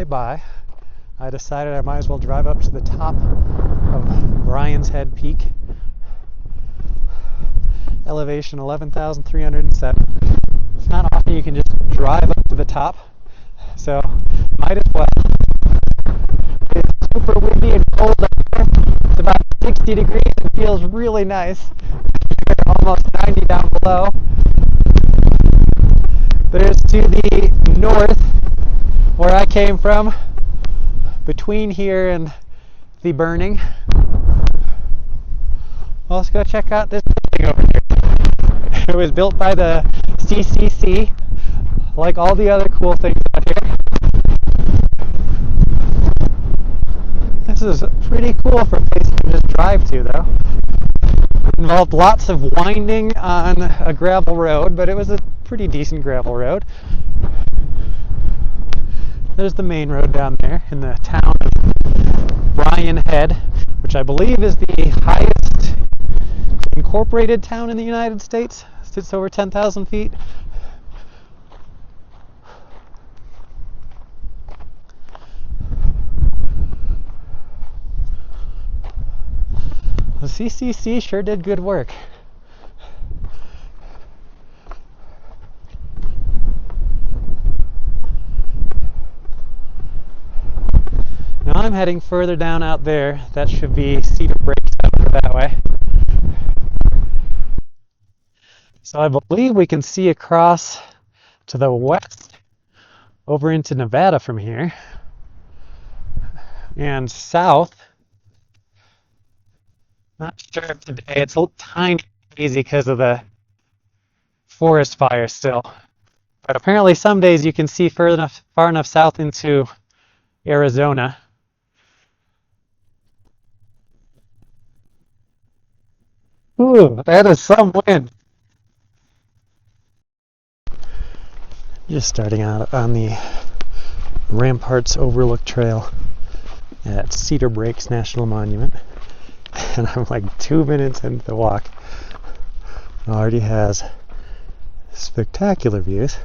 way by, I decided I might as well drive up to the top of Brian's Head Peak, elevation 11,307. It's not often you can just drive up to the top, so might as well. It's super windy and cold up there. It's about 60 degrees and feels really nice. Almost 90 down below. There's to the north, where I came from, between here and the burning. Well, let's go check out this building over here. It was built by the CCC, like all the other cool things out here. This is pretty cool for a place you can just drive to, though. It involved lots of winding on a gravel road, but it was a pretty decent gravel road. There's the main road down there in the town of Brian Head, which I believe is the highest incorporated town in the United States. It sits over 10,000 feet. The CCC sure did good work. Now I'm heading further down out there. That should be Cedar Breaks over that way. So I believe we can see across to the west over into Nevada from here. And south, not sure if today, it's a little tiny hazy because of the forest fire still. But apparently some days you can see far enough south into Arizona. Ooh, that is some wind. Just starting out on the Ramparts Overlook Trail at Cedar Breaks National Monument. And I'm like 2 minutes into the walk. It already has spectacular views.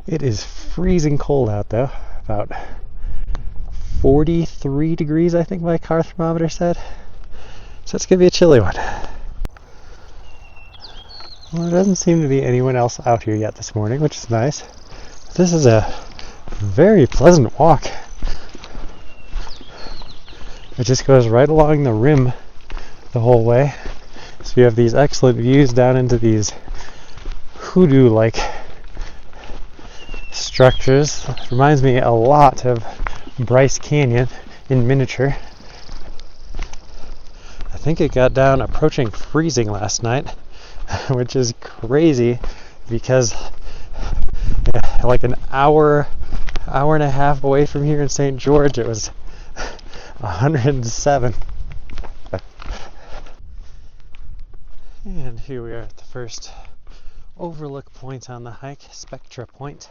It is freezing cold out though. About 43 degrees, I think my car thermometer said. So it's going to be a chilly one. Well, there doesn't seem to be anyone else out here yet this morning, which is nice. This is a very pleasant walk. It just goes right along the rim the whole way. So you have these excellent views down into these hoodoo-like structures. It reminds me a lot of Bryce Canyon in miniature. I think it got down approaching freezing last night, which is crazy because like an hour and a half away from here in St. George, it was 107. And here we are at the first overlook point on the hike, Spectra Point.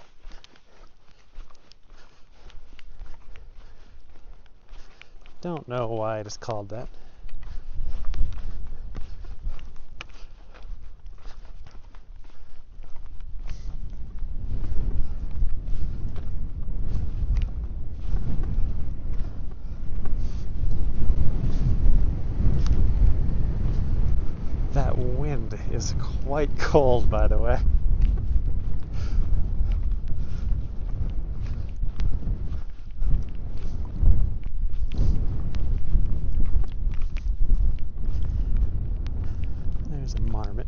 Don't know why it is called that. That wind is quite cold, by the way. There's a marmot.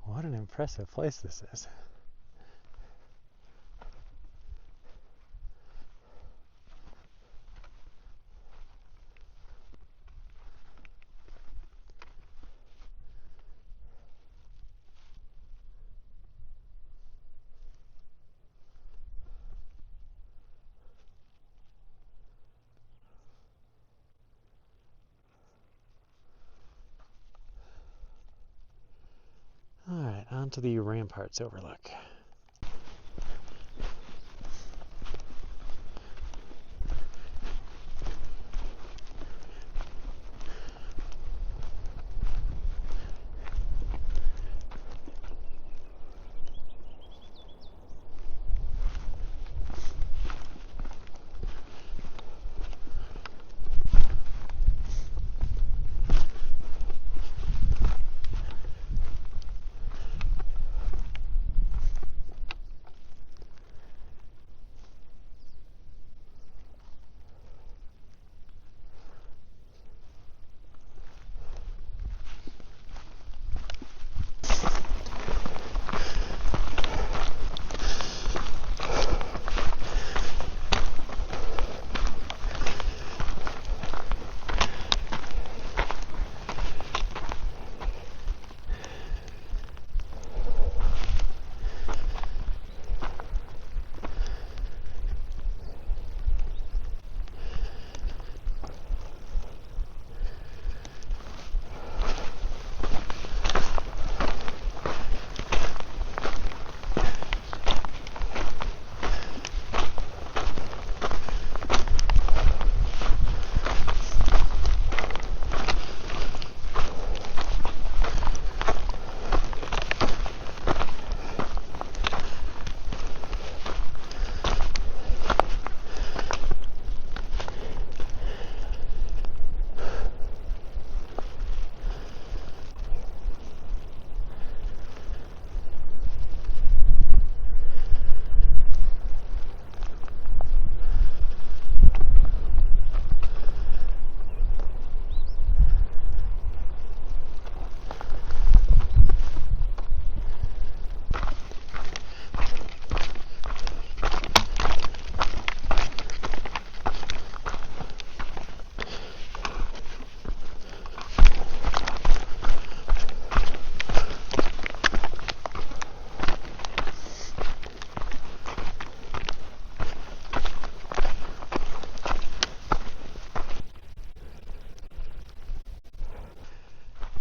What an impressive place this is. onto the Ramparts Overlook.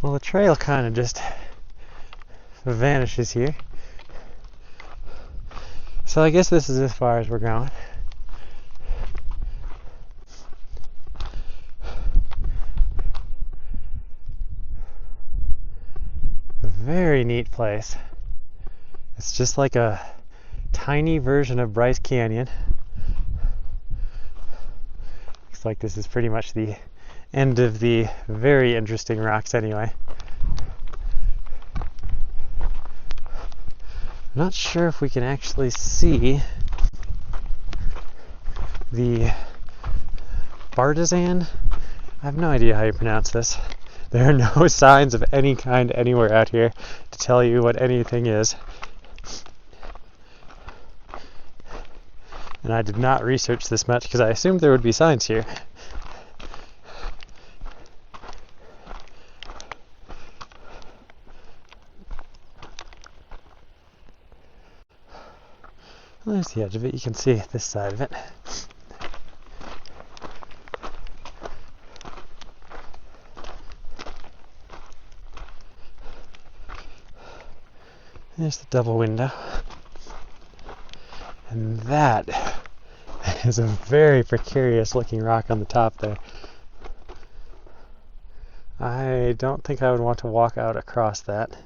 Well, the trail kind of just vanishes here. So I guess this is as far as we're going. A very neat place. It's just like a tiny version of Bryce Canyon. Looks like this is pretty much the end of the very interesting rocks anyway. I'm not sure if we can actually see the Bartizan. I have no idea how you pronounce this. There are no signs of any kind anywhere out here to tell you what anything is. And I did not research this much because I assumed there would be signs here. Well, there's the edge of it. You can see this side of it. There's the double window. And that is a very precarious looking rock on the top there. I don't think I would want to walk out across that.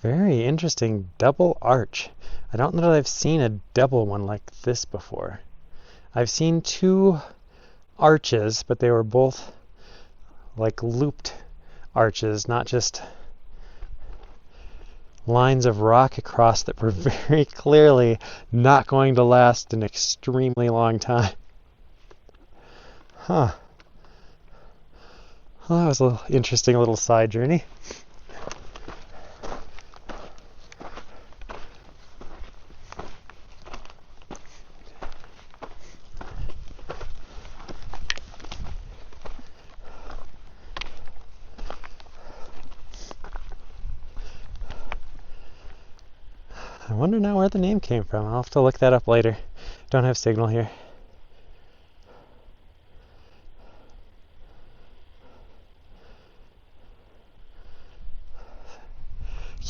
Very interesting double arch. I don't know that I've seen a double one like this before. I've seen two arches, but they were both like looped arches, not just lines of rock across that were very clearly not going to last an extremely long time. Huh. Well, that was an interesting little side journey. I wonder now where the name came from. I'll have to look that up later. Don't have signal here.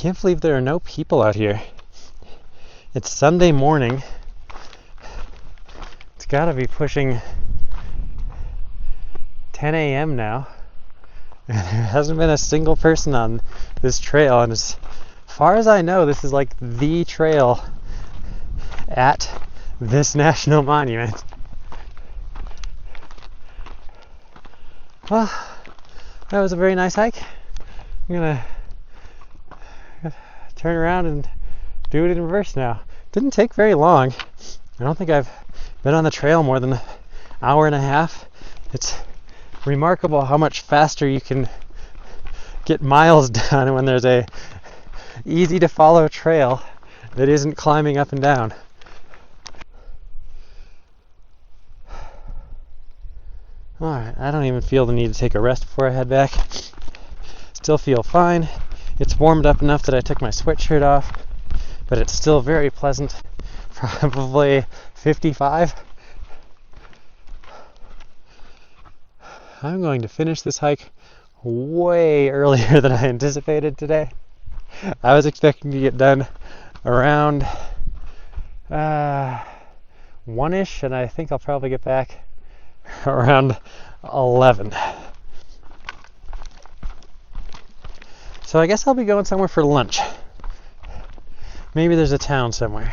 can't believe there are no people out here. It's Sunday morning. It's got to be pushing 10 a.m. now. And there hasn't been a single person on this trail. And as far as I know, this is like the trail at this national monument. Well, that was a very nice hike. I'm gonna turn around and do it in reverse now. Didn't take very long. I don't think I've been on the trail more than an hour and a half. It's remarkable how much faster you can get miles done when there's a easy to follow trail that isn't climbing up and down. Alright, I don't even feel the need to take a rest before I head back. Still feel fine. It's warmed up enough that I took my sweatshirt off, but it's still very pleasant. Probably 55. I'm going to finish this hike way earlier than I anticipated today. I was expecting to get done around 1-ish, and I think I'll probably get back around 11. So I guess I'll be going somewhere for lunch. Maybe there's a town somewhere.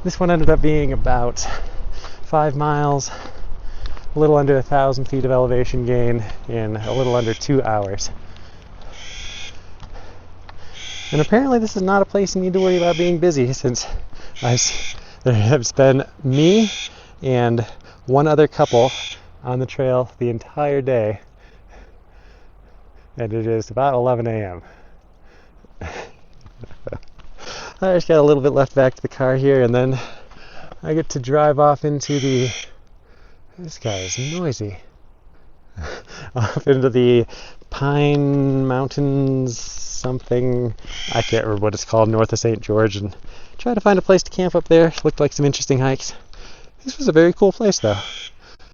This one ended up being about 5 miles, a little under 1,000 feet of elevation gain in a little under 2 hours. And apparently this is not a place you need to worry about being busy, since there has been me and one other couple on the trail the entire day, and it is about 11 a.m. I just got a little bit left back to the car here, and then I get to drive off into the... This guy is noisy. Off into the Pine Mountains something. I can't remember what it's called, north of St. George, and try to find a place to camp up there. Looked like some interesting hikes. This was a very cool place, though.